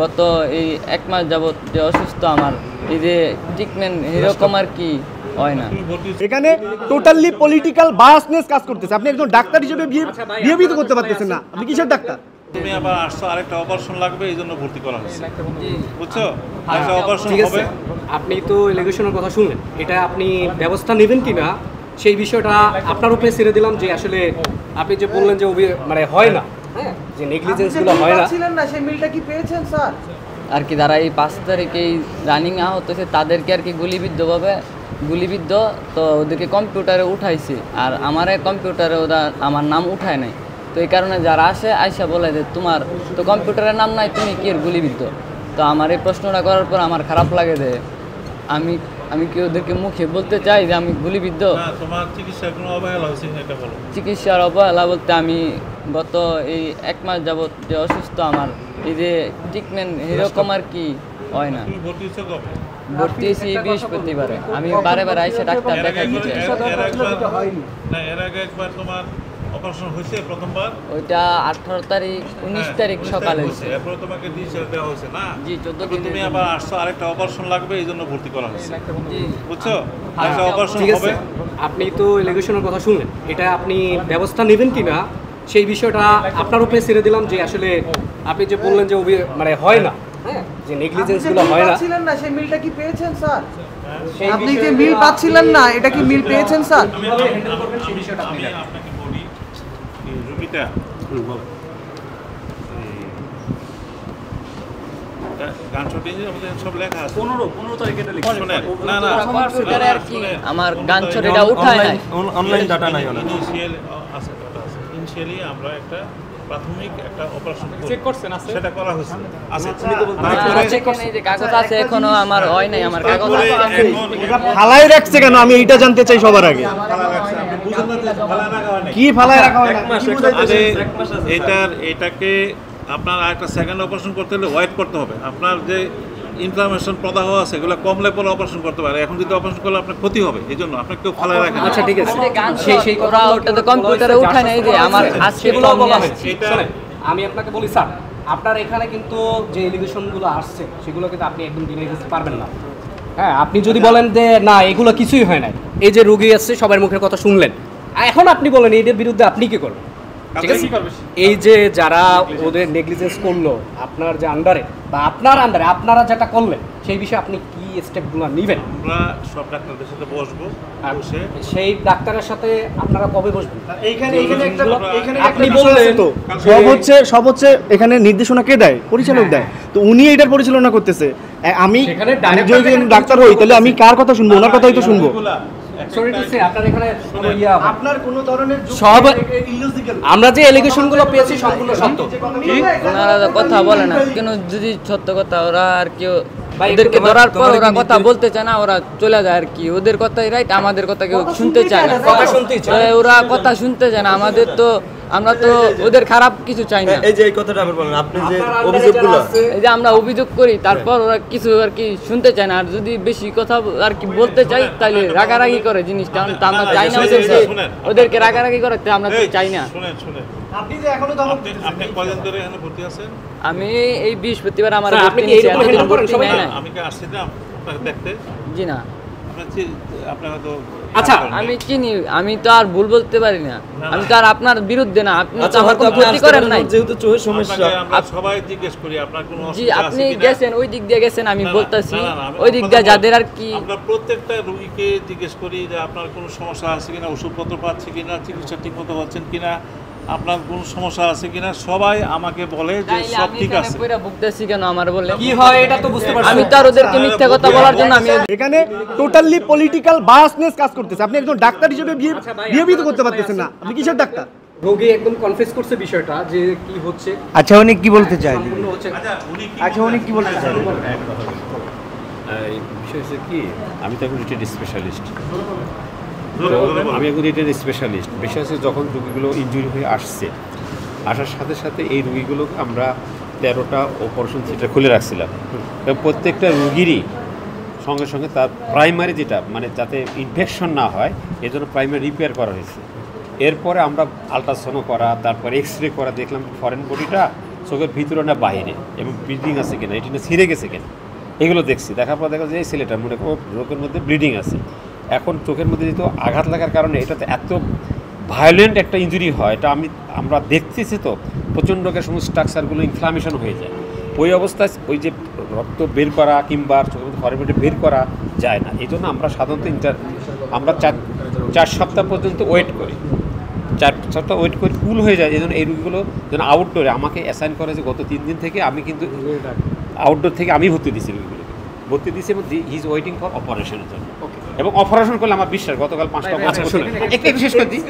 গত এই 1 মাস যাবত যে অসুস্থ আমার এই যে ট্রিটমেন্ট এরকম আর কি হয় না। এখানে টোটালি পলিটিক্যাল বায়াসনেস কাজ করতেছে। আপনি একজন ডাক্তার হিসেবে বিহেভিত করতে পারতেছেন না। আপনি কিসের ডাক্তার? তুমি আবার আসছো, আরেকটা অপারেশন লাগবে, এই জন্য ভর্তি করা হয়েছে, বুঝছো? একটা অপারেশন হবে। আপনি তো এলিগেশনের কথা শুনলেন, এটা আপনি ব্যবস্থা নেবেন কিনা সেই বিষয়টা আপনার উপরে ছেড়ে দিলাম। যে আসলে আপনি যে বললেন যে মানে হয় না, হ্যাঁ, যে নেগলিজেন্সগুলো হয় না, সেই মিলটা কি পেয়েছেন স্যার? আর কি যারা এই 5 তারিখেই রানিং আহত হয়েছে তাদেরকে আর কি গুলিবিদ্ধ তো ওদেরকে কম্পিউটারে উঠাইছে, আর আমার কম্পিউটারে ওরা আমার নাম উঠায় নাই। তো এই কারণে যারা আসে আইসা বলে যে তোমার তো কম্পিউটারের নাম নাই, তুমি কি এর গুলিবিদ্ধ? তো আমার এই প্রশ্নটা করার পর আমার খারাপ লাগে যে আমি কি ওদেরকে মুখে বলতে চাই যে আমি গুলিবিদ্ধ? তোমার চিকিৎসার কোনো অবহেলা হয়েছে এটা বলো। চিকিৎসার অবহেলা বলতে আমি গত এই 1 মাস যাবত যে অসুস্থ আমার এই যে ট্রিটমেন্ট এরকম আর কি হয় না। ভর্তি হয়েছি বৃহস্পতিবারে। আমি বারে আইসা ডাক্তার দেখাইছি। এর আগে একবার তোমার অপারেশন হয়েছে প্রথমবার, ওইটা 18 তারিখ 19 তারিখ সকালে হয়েছে। এরপরে তোমাকে ডিসচার্জ দেওয়া হয়েছে না? জি, 14 দিন। তুমি আবার আসছো, আরেকটা অপারেশন লাগবে, এই জন্য ভর্তি করা হয়েছে, বুঝছো? একটা অপারেশন হবে। আপনি তো এলিগেশনের কথা শুনলেন, এটা আপনি ব্যবস্থা নেবেন কিনা সেই বিষয়টা আপনার উপরে ছেড়ে দিলাম। যে আসলে আপনি যে বললেন যে মানে হয় না, হ্যাঁ, যে নেগলিজেন্সগুলো হয় না, সেই মিলটা কি পেয়েছেন স্যার? আপনি যে মিল পাচ্ছিলেন না, এটা কি মিল পেয়েছেন স্যার? আমি আপনাকে বলি, রুগীটা গান শুটিং আমাদের সব লেখা আছে। 15 তারিখে এটা লিখা আছে। না কম্পিউটারে আর কি আমার গান ছড়িটা উঠায় নাই, অনলাইন ডাটা নাই। ইনিশিয়াল আছে, ডাটা আছে। ইনিশিয়ালি আমরা একটা প্রাথমিক একটা অপারেশন চেক করছেন, আছে সেটা করা হয়েছে, আছে। চেক করছেন, এই যে কাগজ আছে, এখনো আমার হয় নাই। আমার কাগজ আছে, এটা ফালাই রাখছে কেন আমি এইটা জানতে চাই সবার আগে। কি ফালাই রাখা হয়? এটাকে আপনার একটা সেকেন্ড অপারেশন করতে হলে ওয়েট করতে হবে। আপনার যে ইনফ্লামেশন প্রদাহ আছে এগুলো কমলে পরে অপারেশন করতে পারে। এখন যদি অপারেশন করলে আপনার ক্ষতি হবে, এই জন্য আপনাকে কেউ ফালাই রাখেন। আচ্ছা, ঠিক আছে, সেই কথা ওটা তো কম্পিউটারে উঠায় নাই। যে আমার আজকে আমি আপনাকে বলি স্যার, আপনার এখানে কিন্তু যে এলিগেশনগুলো আসছে সেগুলো কিন্তু আপনি একদম ডিনাই করতে পারবেন না। হ্যাঁ, আপনি যদি বলেন যে না এগুলো কিছুই হয় না, এই যে রোগী আসছে সবার মুখের কথা শুনলেন, এখন আপনি বলেন এদের বিরুদ্ধে আপনি কি করবেন? ঠিক আছে, এই যে যারা ওদের নেগলিজেন্স করলো আপনার যে আন্ডারে বা আপনার আন্ডারে আপনারা যেটা করলেন সেই বিষয়ে আপনি কি স্টেপগুলো নেবেন? আমরা সব ডাক্তারদের সাথে বসবো, সেই ডাক্তারের সাথে আপনারা কবে বসবেন? আপনি বললেন তো সব হচ্ছে এখানে নির্দেশনা কে দেয়? পরিচালক দেয়। তো উনি এটার পরিচালনা করতেছে। আমি যদি ডাক্তার হই তাহলে আমি কার কথা শুনবো? ওনার কথাই তো শুনবো। আমরা যে এলিগেশনগুলো পেয়েছি সম্পূর্ণ সত্য। ওনারা কথা বলে না কেন? যদি সত্য কথা ওরা আর কেউ ওদেরকে ধরার পর ওরা কথা বলতে চায় না, ওরা চলে যায় আর কি। ওদের কথাই রাইট, আমাদের কথা কেউ শুনতে চায় না। ওরা কথা শুনতে চায় না আমাদের। তো আমরা তো ওদের খারাপ কিছু চাই না। এই যে এই কথাটা আপনি বলেন, আপনি যে অভিযোগগুলো এই যে আমরা অভিযোগ করি, তারপর ওরা কিছু আর কি শুনতে চায় না। আর যদি বেশি কথা আর কি বলতে চাই তাহলে রাগারাগি করে জিনিসটা। আমরা চাই না ওদেরকে রাগারাগি করে, আমরা তো চাই না। আপনি যে এখনো আপনি কয়দিন ধরে এখানে ভর্তি আছেন? আমি এই বৃহস্পতিবার আমার ভর্তি নিয়েছি। আমি কি আসছি না আপনাকে দেখতে? জি না, আপনারা তো আচ্ছা আমি চিনি, আমি তো আর ভুল বলতে পারি না। আমি তো আর আপনার বিরুদ্ধে না। আপনি তো আমার কোনো ক্ষতি করেন নাই। যেহেতু চোখের সমস্যা, আমরা সবাই জিজ্ঞেস করি আপনার কোনো জি, অসুবিধা আছে আপনি কিনা? গেছেন ওই দিক দিয়ে গেছেন, আমি বলতাছি ওই দিক দিয়ে যাদের আর কি। আমরা প্রত্যেকটা রোগীকে জিজ্ঞেস করি যে আপনার কোনো সমস্যা আছে কিনা, ওষুধপত্র পাচ্ছে কিনা, চিকিৎসা ঠিকমতো হচ্ছেন কিনা, আপনার কোনো সমস্যা আছে কিনা। সবাই আমাকে বলে যে সব ঠিক আছে। ভুগতেছি কেন আমার বলে কি হয় এটা তো বুঝতে পারছি। আমি তো আর ওদেরকে মিথ্যা কথা বলার জন্য আমি এখানে টোটালি পলিটিক্যাল বায়াসনেস কাজ করতেছে। আপনি একজন ডাক্তার হিসেবে বিহেভিত করতে পারতেছেন না। আপনি কিসের ডাক্তার? রোগী একদম কনফেস করছে বিষয়টা যে কি হচ্ছে। আচ্ছা, উনি কি বলতে চায়? উনি কি বলতে চায়? এই বিষয় হচ্ছে কি, আমি তো এখন রিটেড স্পেশালিস্ট। আমি এখন রিটেড স্পেশালিস্ট। বিষয় হচ্ছে যখন রুগীগুলো ইনজুরি হয়ে আসার সাথে সাথে এই রুগীগুলো আমরা 13টা অপারেশন থিয়েটার খুলে রাখছিলাম। প্রত্যেকটা রুগীরই সঙ্গে সঙ্গে তার প্রাইমারি যেটা মানে যাতে ইনফেকশন না হয় এজন্য প্রাইমারি রিপেয়ার করা হয়েছে। এরপরে আমরা আলট্রাসাউন্ড করা, তারপর এক্স রে করা, দেখলাম ফরেন বডিটা চোখের ভিতরে না বাইরে, এবং ব্লিডিং আছে কিনা, এটি না ছিঁড়ে গেছে কিনা, এগুলো দেখছি। দেখার পর দেখা যায় এই ছেলেটার মনে করো চোখের মধ্যে ব্লিডিং আছে। এখন চোখের মধ্যে যেহেতু আঘাত লাগার কারণে এটাতে এত ভায়োলেন্ট একটা ইনজুরি হয়, এটা আমরা দেখতেছি তো প্রচণ্ড সমস্ত স্ট্রাকচারগুলো ইনফ্লামেশন হয়ে যায়। ওই অবস্থায় ওই যে রক্ত বের করা কিংবা চোখের মধ্যে ফরমেটে বের করা যায় না। এই জন্য আমরা সাধারণত আমরা 4 সপ্তাহ পর্যন্ত ওয়েট করি, 4 সপ্তাহ ওয়েট করে কুল হয়ে যায়। এই জন্য এই রোগীগুলো যেন আউটডোরে আমাকে অ্যাসাইন করে যে গত 3 দিন থেকে আমি কিন্তু আউটডোর থেকে আমি ভর্তি দিয়েছি রোগীগুলোকে, ভর্তি দিয়েছি এবং হি ইজ ওয়েটিং ফর অপারেশনের জন্য। এবং অপারেশন করলে আমার বিশ্বাস গতকাল 5টা একটু শেষ করে দিই।